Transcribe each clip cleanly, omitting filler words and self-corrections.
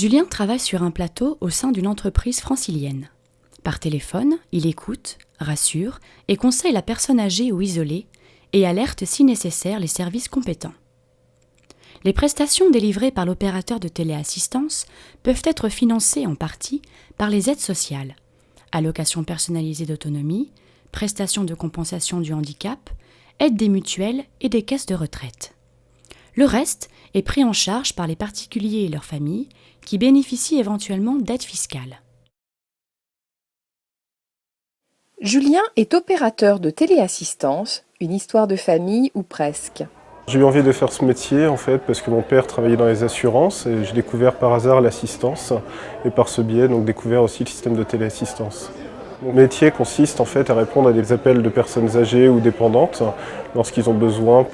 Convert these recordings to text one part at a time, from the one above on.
Julien travaille sur un plateau au sein d'une entreprise francilienne. Par téléphone, il écoute, rassure et conseille la personne âgée ou isolée et alerte si nécessaire les services compétents. Les prestations délivrées par l'opérateur de téléassistance peuvent être financées en partie par les aides sociales, allocations personnalisées d'autonomie, prestations de compensation du handicap, aides des mutuelles et des caisses de retraite. Le reste est pris en charge par les particuliers et leurs familles qui bénéficient éventuellement d'aides fiscales. Julien est opérateur de téléassistance, une histoire de famille ou presque. J'ai eu envie de faire ce métier en fait parce que mon père travaillait dans les assurances et j'ai découvert par hasard l'assistance et par ce biais donc découvert aussi le système de téléassistance. Mon métier consiste en fait à répondre à des appels de personnes âgées ou dépendantes lorsqu'ils ont besoin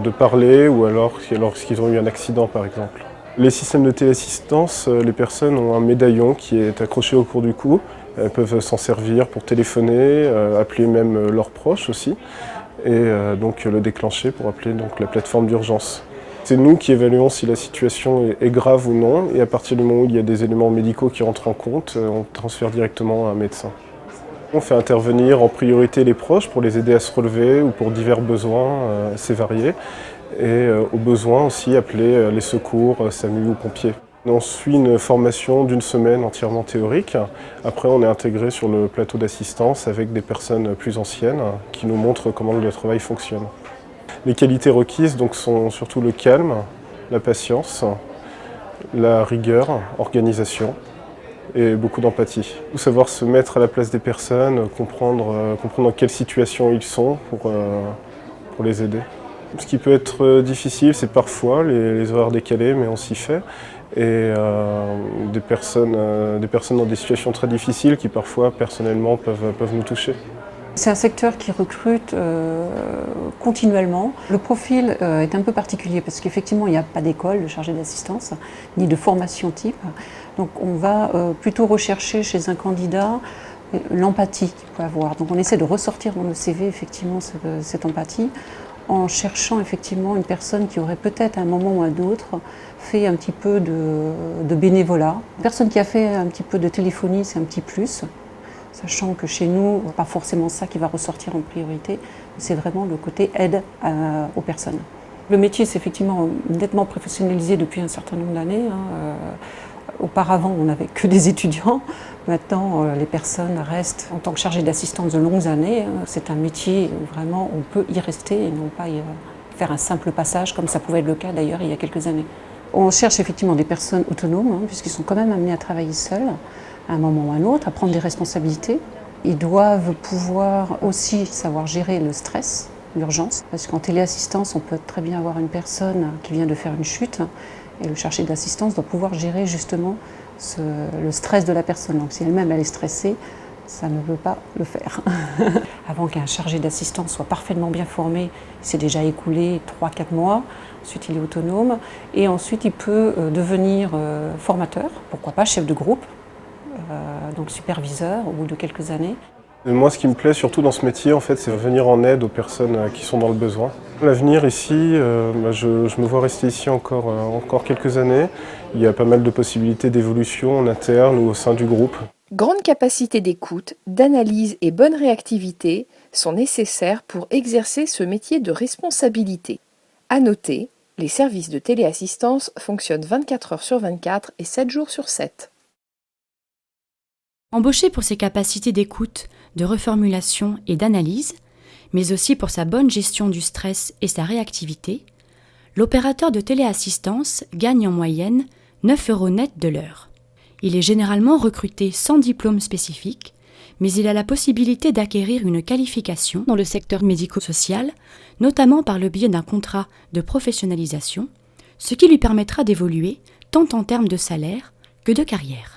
de parler ou alors lorsqu'ils ont eu un accident par exemple. Les systèmes de téléassistance, les personnes ont un médaillon qui est accroché au cours du cou. Elles peuvent s'en servir pour téléphoner, appeler même leurs proches aussi et donc le déclencher pour appeler donc la plateforme d'urgence. C'est nous qui évaluons si la situation est grave ou non et à partir du moment où il y a des éléments médicaux qui rentrent en compte, on transfère directement à un médecin. On fait intervenir en priorité les proches pour les aider à se relever ou pour divers besoins assez variés et au besoin aussi appeler les secours, SAMU ou pompiers. On suit une formation d'une semaine entièrement théorique. Après, on est intégré sur le plateau d'assistance avec des personnes plus anciennes qui nous montrent comment le travail fonctionne. Les qualités requises donc, sont surtout le calme, la patience, la rigueur, organisation et beaucoup d'empathie. Savoir se mettre à la place des personnes, comprendre dans quelle situation ils sont pour les aider. Ce qui peut être difficile, c'est parfois les horaires décalés, mais on s'y fait. Et des personnes dans des situations très difficiles qui parfois personnellement peuvent nous toucher. C'est un secteur qui recrute continuellement. Le profil est un peu particulier parce qu'effectivement il n'y a pas d'école de chargé d'assistance ni de formation type. Donc on va plutôt rechercher chez un candidat l'empathie qu'il peut avoir. Donc on essaie de ressortir dans le CV effectivement cette empathie en cherchant effectivement une personne qui aurait peut-être à un moment ou à d'autre fait un petit peu de bénévolat. Une personne qui a fait un petit peu de téléphonie, c'est un petit plus, sachant que chez nous, pas forcément ça qui va ressortir en priorité, c'est vraiment le côté aide aux personnes. Le métier s'est effectivement nettement professionnalisé depuis un certain nombre d'années. Auparavant, on n'avait que des étudiants. Maintenant, les personnes restent en tant que chargées d'assistance de longues années. C'est un métier où vraiment on peut y rester et non pas y faire un simple passage, comme ça pouvait être le cas d'ailleurs il y a quelques années. On cherche effectivement des personnes autonomes, puisqu'ils sont quand même amenés à travailler seuls, à un moment ou à un autre, à prendre des responsabilités. Ils doivent pouvoir aussi savoir gérer le stress, l'urgence, parce qu'en téléassistance, on peut très bien avoir une personne qui vient de faire une chute, et le chargé d'assistance doit pouvoir gérer justement le stress de la personne. Donc si elle-même elle est stressée, ça ne veut pas le faire. Avant qu'un chargé d'assistance soit parfaitement bien formé, il s'est déjà écoulé 3-4 mois. Ensuite, il est autonome. Et ensuite, il peut devenir formateur, pourquoi pas chef de groupe, donc superviseur au bout de quelques années. Moi, ce qui me plaît surtout dans ce métier, en fait, c'est venir en aide aux personnes qui sont dans le besoin. L'avenir ici, je me vois rester ici encore quelques années. Il y a pas mal de possibilités d'évolution en interne ou au sein du groupe. Grande capacité d'écoute, d'analyse et bonne réactivité sont nécessaires pour exercer ce métier de responsabilité. À noter, les services de téléassistance fonctionnent 24 heures sur 24 et 7 jours sur 7. Embauché pour ses capacités d'écoute, de reformulation et d'analyse, mais aussi pour sa bonne gestion du stress et sa réactivité, l'opérateur de téléassistance gagne en moyenne 9 € net de l'heure. Il est généralement recruté sans diplôme spécifique, mais il a la possibilité d'acquérir une qualification dans le secteur médico-social, notamment par le biais d'un contrat de professionnalisation, ce qui lui permettra d'évoluer tant en termes de salaire que de carrière.